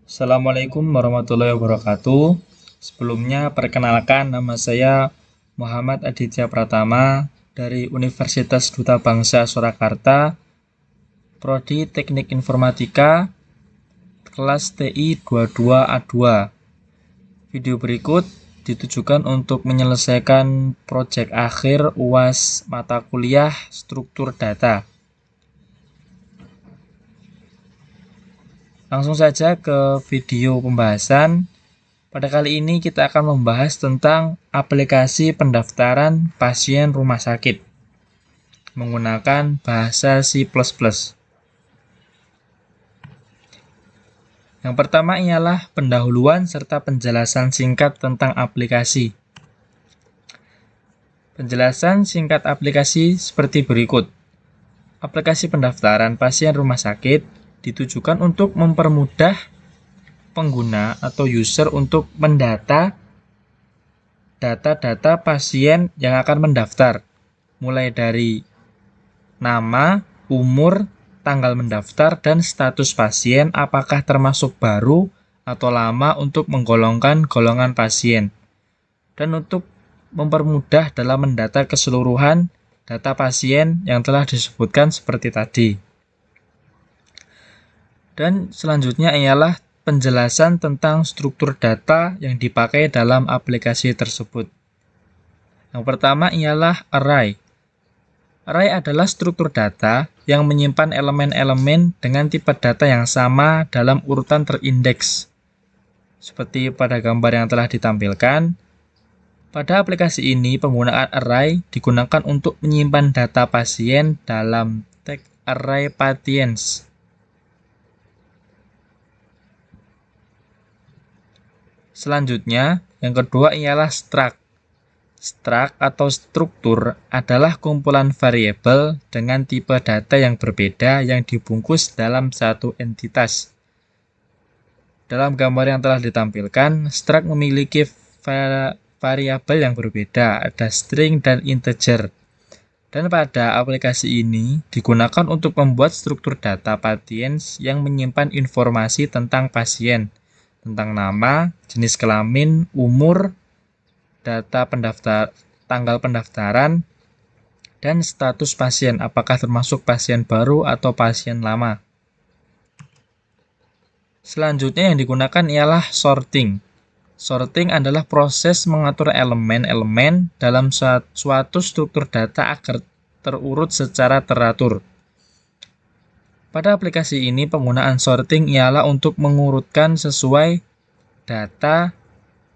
Assalamualaikum warahmatullahi wabarakatuh. Sebelumnya, perkenalkan nama saya Muhammad Aditya Pratama dari Universitas Duta Bangsa Surakarta, Prodi Teknik Informatika, kelas TI 22A2. Video berikut ditujukan untuk menyelesaikan proyek akhir UAS mata kuliah struktur data. Langsung saja ke video pembahasan. Pada kali ini kita akan membahas tentang aplikasi pendaftaran pasien rumah sakit menggunakan bahasa C++. Yang pertama ialah pendahuluan serta penjelasan singkat tentang aplikasi. Penjelasan singkat aplikasi seperti berikut. Aplikasi pendaftaran pasien rumah sakit ditujukan untuk mempermudah pengguna atau user untuk mendata data-data pasien yang akan mendaftar, mulai dari nama, umur, tanggal mendaftar, dan status pasien apakah termasuk baru atau lama untuk menggolongkan golongan pasien, dan untuk mempermudah dalam mendata keseluruhan data pasien yang telah disebutkan seperti tadi. Dan selanjutnya ialah penjelasan tentang struktur data yang dipakai dalam aplikasi tersebut. Yang pertama ialah array. Array adalah struktur data yang menyimpan elemen-elemen dengan tipe data yang sama dalam urutan terindeks. Seperti pada gambar yang telah ditampilkan, pada aplikasi ini penggunaan array digunakan untuk menyimpan data pasien dalam tag array patients. Selanjutnya, yang kedua ialah struct. Struct atau struktur adalah kumpulan variabel dengan tipe data yang berbeda yang dibungkus dalam satu entitas. Dalam gambar yang telah ditampilkan, struct memiliki variabel yang berbeda, ada string dan integer. Dan pada aplikasi ini digunakan untuk membuat struktur data patients yang menyimpan informasi tentang pasien, tentang nama, jenis kelamin, umur, data tanggal pendaftaran, dan status pasien, apakah termasuk pasien baru atau pasien lama. Selanjutnya yang digunakan ialah sorting. Sorting adalah proses mengatur elemen-elemen dalam suatu struktur data agar terurut secara teratur. Pada aplikasi ini penggunaan sorting ialah untuk mengurutkan sesuai data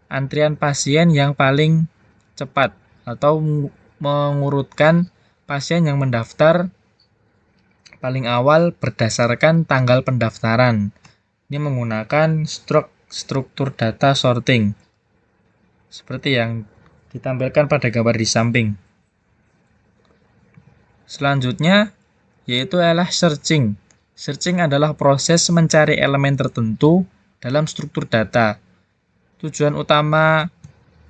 antrian pasien yang paling cepat atau mengurutkan pasien yang mendaftar paling awal berdasarkan tanggal pendaftaran. Ini menggunakan struktur data sorting seperti yang ditampilkan pada gambar di samping. Selanjutnya yaitu adalah searching. Searching adalah proses mencari elemen tertentu dalam struktur data. Tujuan utama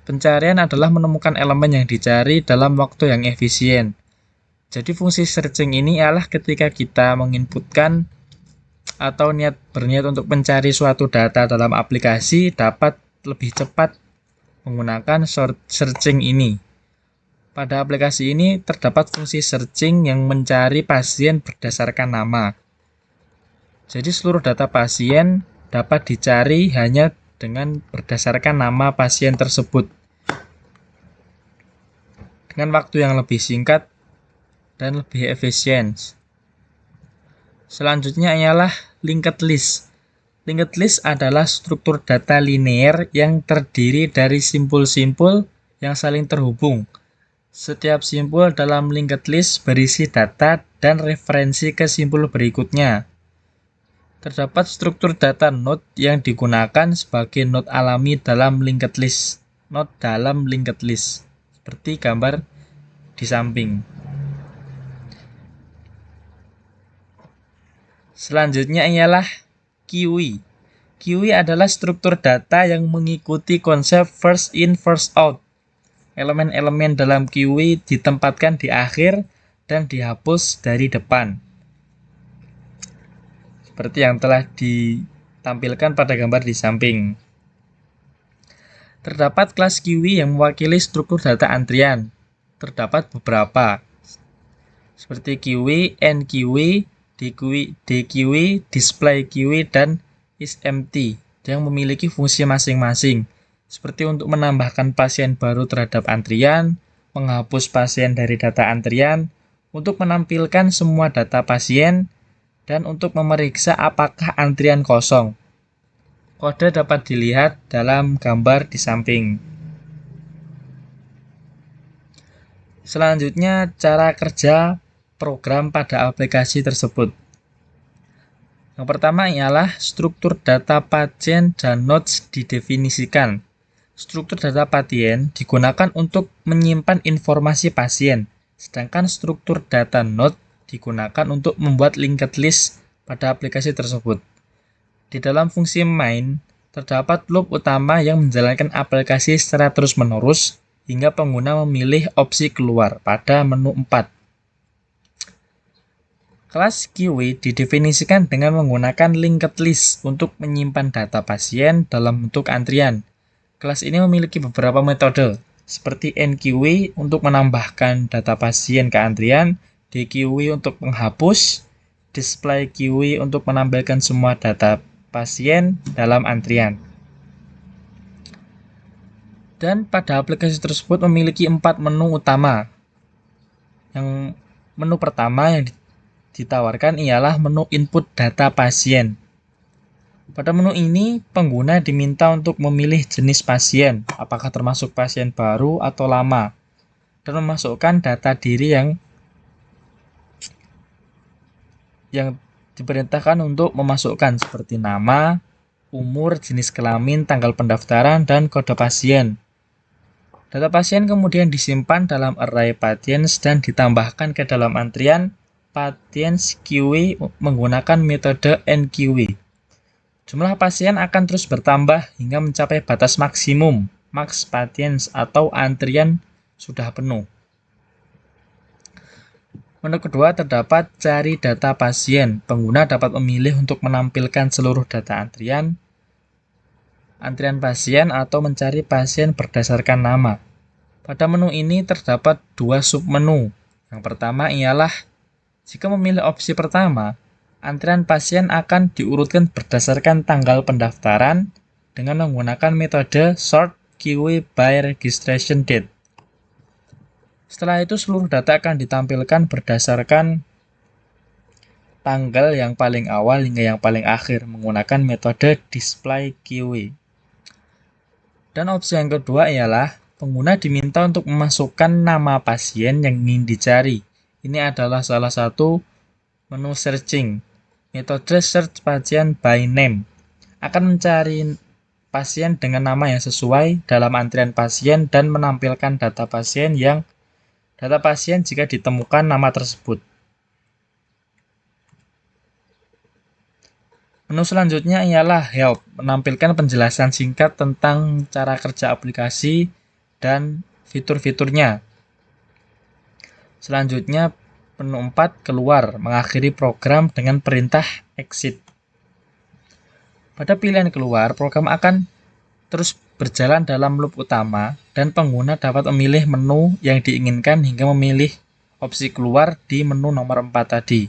pencarian adalah menemukan elemen yang dicari dalam waktu yang efisien. Jadi fungsi searching ini adalah ketika kita menginputkan atau berniat untuk mencari suatu data dalam aplikasi dapat lebih cepat menggunakan searching ini. Pada aplikasi ini terdapat fungsi searching yang mencari pasien berdasarkan nama. Jadi seluruh data pasien dapat dicari hanya dengan berdasarkan nama pasien tersebut dengan waktu yang lebih singkat dan lebih efisien. Selanjutnya ialah linked list. Linked list adalah struktur data linear yang terdiri dari simpul-simpul yang saling terhubung. Setiap simpul dalam linked list berisi data dan referensi ke simpul berikutnya. Terdapat struktur data node yang digunakan sebagai node alami dalam linked list. Node dalam linked list, seperti gambar di samping. Selanjutnya ialah queue. Queue adalah struktur data yang mengikuti konsep first in first out. Elemen-elemen dalam queue ditempatkan di akhir dan dihapus dari depan. Seperti yang telah ditampilkan pada gambar di samping. Terdapat kelas QW yang mewakili struktur data antrian. Terdapat beberapa, seperti QW, NQW, DQW, Display QW, dan isEmpty yang memiliki fungsi masing-masing, seperti untuk menambahkan pasien baru terhadap antrian, menghapus pasien dari data antrian, untuk menampilkan semua data pasien, dan untuk memeriksa apakah antrian kosong. Kode dapat dilihat dalam gambar di samping. Selanjutnya, cara kerja program pada aplikasi tersebut. Yang pertama ialah struktur data pasien dan nodes didefinisikan. Struktur data pasien digunakan untuk menyimpan informasi pasien, sedangkan struktur data node digunakan untuk membuat linked list pada aplikasi tersebut. Di dalam fungsi main, terdapat loop utama yang menjalankan aplikasi secara terus-menerus hingga pengguna memilih opsi keluar pada menu 4. Kelas QW didefinisikan dengan menggunakan linked list untuk menyimpan data pasien dalam bentuk antrian. Kelas ini memiliki beberapa metode, seperti NQW untuk menambahkan data pasien ke antrian, DQW untuk menghapus, Display QW untuk menampilkan semua data pasien dalam antrian. Dan pada aplikasi tersebut memiliki 4 menu utama. Yang menu pertama yang ditawarkan ialah menu input data pasien. Pada menu ini, pengguna diminta untuk memilih jenis pasien, apakah termasuk pasien baru atau lama, dan memasukkan data diri yang diperintahkan untuk memasukkan, seperti nama, umur, jenis kelamin, tanggal pendaftaran, dan kode pasien. Data pasien kemudian disimpan dalam array patients dan ditambahkan ke dalam antrian patients QW menggunakan metode NQW. Jumlah pasien akan terus bertambah hingga mencapai batas maksimum, max patients, atau antrian sudah penuh. Menu kedua terdapat cari data pasien. Pengguna dapat memilih untuk menampilkan seluruh data antrian pasien atau mencari pasien berdasarkan nama. Pada menu ini terdapat 2 submenu. Yang pertama ialah jika memilih opsi pertama, antrian pasien akan diurutkan berdasarkan tanggal pendaftaran dengan menggunakan metode sort QW by registration date. Setelah itu seluruh data akan ditampilkan berdasarkan tanggal yang paling awal hingga yang paling akhir menggunakan metode display QW. Dan opsi yang kedua ialah pengguna diminta untuk memasukkan nama pasien yang ingin dicari. Ini adalah salah satu menu searching. Metode search pasien by name akan mencari pasien dengan nama yang sesuai dalam antrian pasien dan menampilkan data pasien jika ditemukan nama tersebut. Menu selanjutnya ialah help, menampilkan penjelasan singkat tentang cara kerja aplikasi dan fitur-fiturnya. Selanjutnya, menu 4 keluar, mengakhiri program dengan perintah exit. Pada pilihan keluar, program akan terus berjalan dalam loop utama dan pengguna dapat memilih menu yang diinginkan hingga memilih opsi keluar di menu nomor 4 tadi.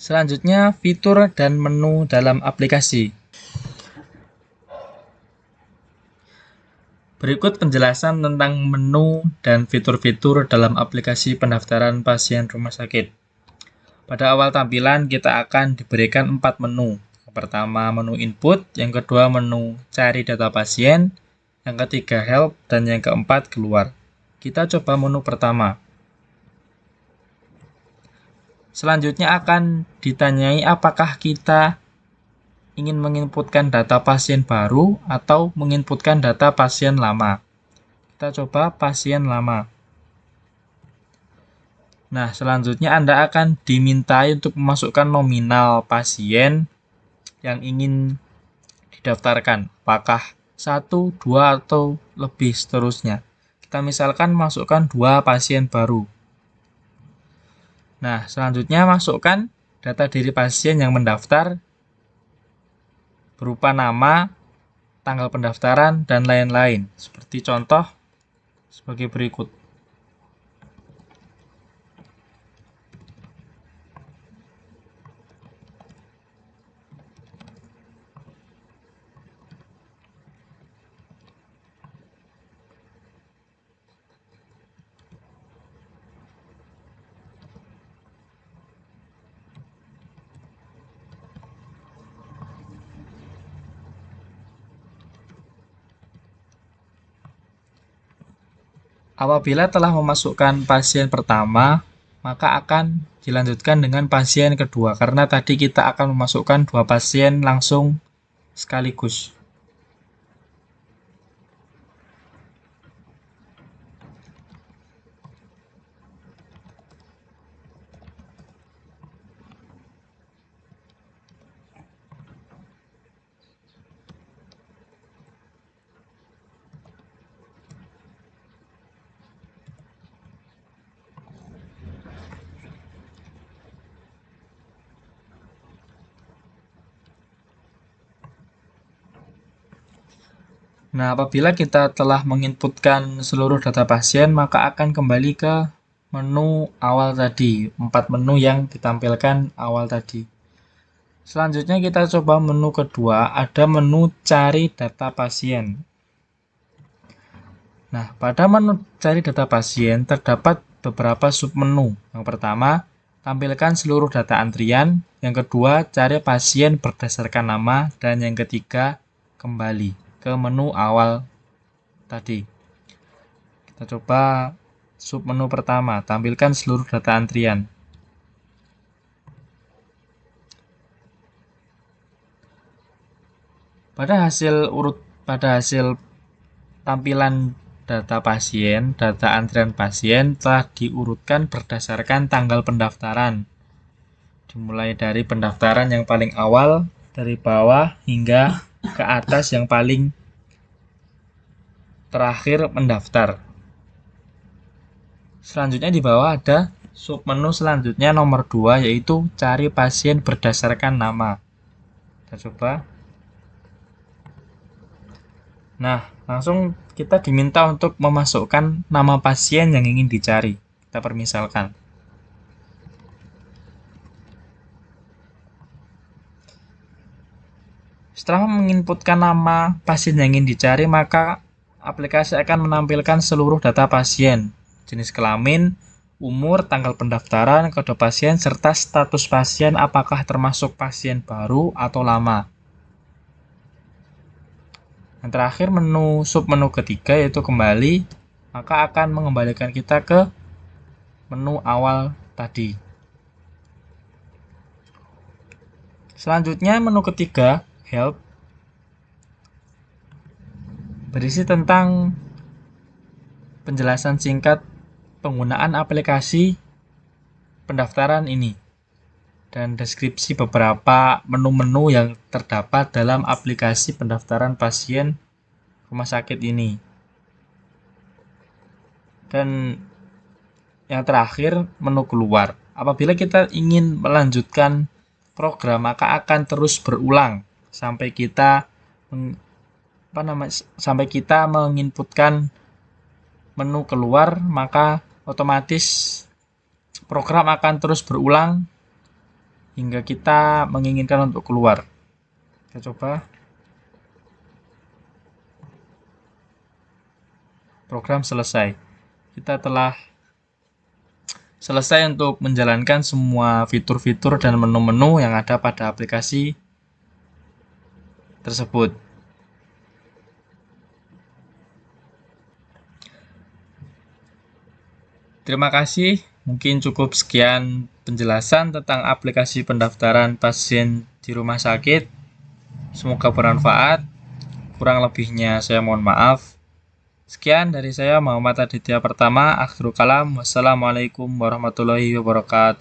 Selanjutnya, fitur dan menu dalam aplikasi. Berikut penjelasan tentang menu dan fitur-fitur dalam aplikasi pendaftaran pasien rumah sakit. Pada awal tampilan, kita akan diberikan 4 menu. Yang pertama, menu input. Yang kedua, menu cari data pasien. Yang ketiga, help. Dan yang keempat, keluar. Kita coba menu pertama. Selanjutnya akan ditanyai apakah kita ingin menginputkan data pasien baru atau menginputkan data pasien lama. Kita coba pasien lama. Nah, selanjutnya Anda akan dimintai untuk memasukkan nominal pasien yang ingin didaftarkan. Apakah 1, 2, atau lebih seterusnya. Kita misalkan masukkan 2 pasien baru. Nah, selanjutnya masukkan data diri pasien yang mendaftar berupa nama, tanggal pendaftaran, dan lain-lain. Seperti contoh sebagai berikut. Apabila telah memasukkan pasien pertama, maka akan dilanjutkan dengan pasien kedua, karena tadi kita akan memasukkan 2 pasien langsung sekaligus. Nah, apabila kita telah menginputkan seluruh data pasien, maka akan kembali ke menu awal tadi, 4 menu yang ditampilkan awal tadi. Selanjutnya kita coba menu kedua, ada menu cari data pasien. Nah, pada menu cari data pasien terdapat beberapa submenu. Yang pertama, tampilkan seluruh data antrian. Yang kedua, cari pasien berdasarkan nama. Dan yang ketiga, kembali ke menu awal tadi. Kita coba submenu pertama, tampilkan seluruh data antrian. Pada hasil tampilan data pasien, data antrian pasien telah diurutkan berdasarkan tanggal pendaftaran. Dimulai dari pendaftaran yang paling awal, dari bawah hingga ke atas yang paling terakhir mendaftar. Selanjutnya di bawah ada submenu selanjutnya nomor 2, yaitu cari pasien berdasarkan nama. Kita coba. Nah, langsung kita diminta untuk memasukkan nama pasien yang ingin dicari. Kita permisalkan. Setelah menginputkan nama pasien yang ingin dicari, maka aplikasi akan menampilkan seluruh data pasien, jenis kelamin, umur, tanggal pendaftaran, kode pasien, serta status pasien apakah termasuk pasien baru atau lama. Yang terakhir submenu ketiga yaitu kembali, maka akan mengembalikan kita ke menu awal tadi. Selanjutnya menu ketiga, Help, berisi tentang penjelasan singkat penggunaan aplikasi pendaftaran ini dan deskripsi beberapa menu-menu yang terdapat dalam aplikasi pendaftaran pasien rumah sakit ini. Dan yang terakhir, menu keluar. Apabila kita ingin melanjutkan program, maka akan terus berulang sampai kita menginputkan menu keluar, maka otomatis program akan terus berulang hingga kita menginginkan untuk keluar. Kita coba. Program selesai. Kita telah selesai untuk menjalankan semua fitur-fitur dan menu-menu yang ada pada aplikasi tersebut. Terima kasih. Mungkin cukup sekian penjelasan tentang aplikasi pendaftaran pasien di rumah sakit. Semoga bermanfaat. Kurang lebihnya saya mohon maaf. Sekian dari saya, Muhammad Aditya Pertama. Akhirul kalam. Wassalamualaikum warahmatullahi wabarakatuh.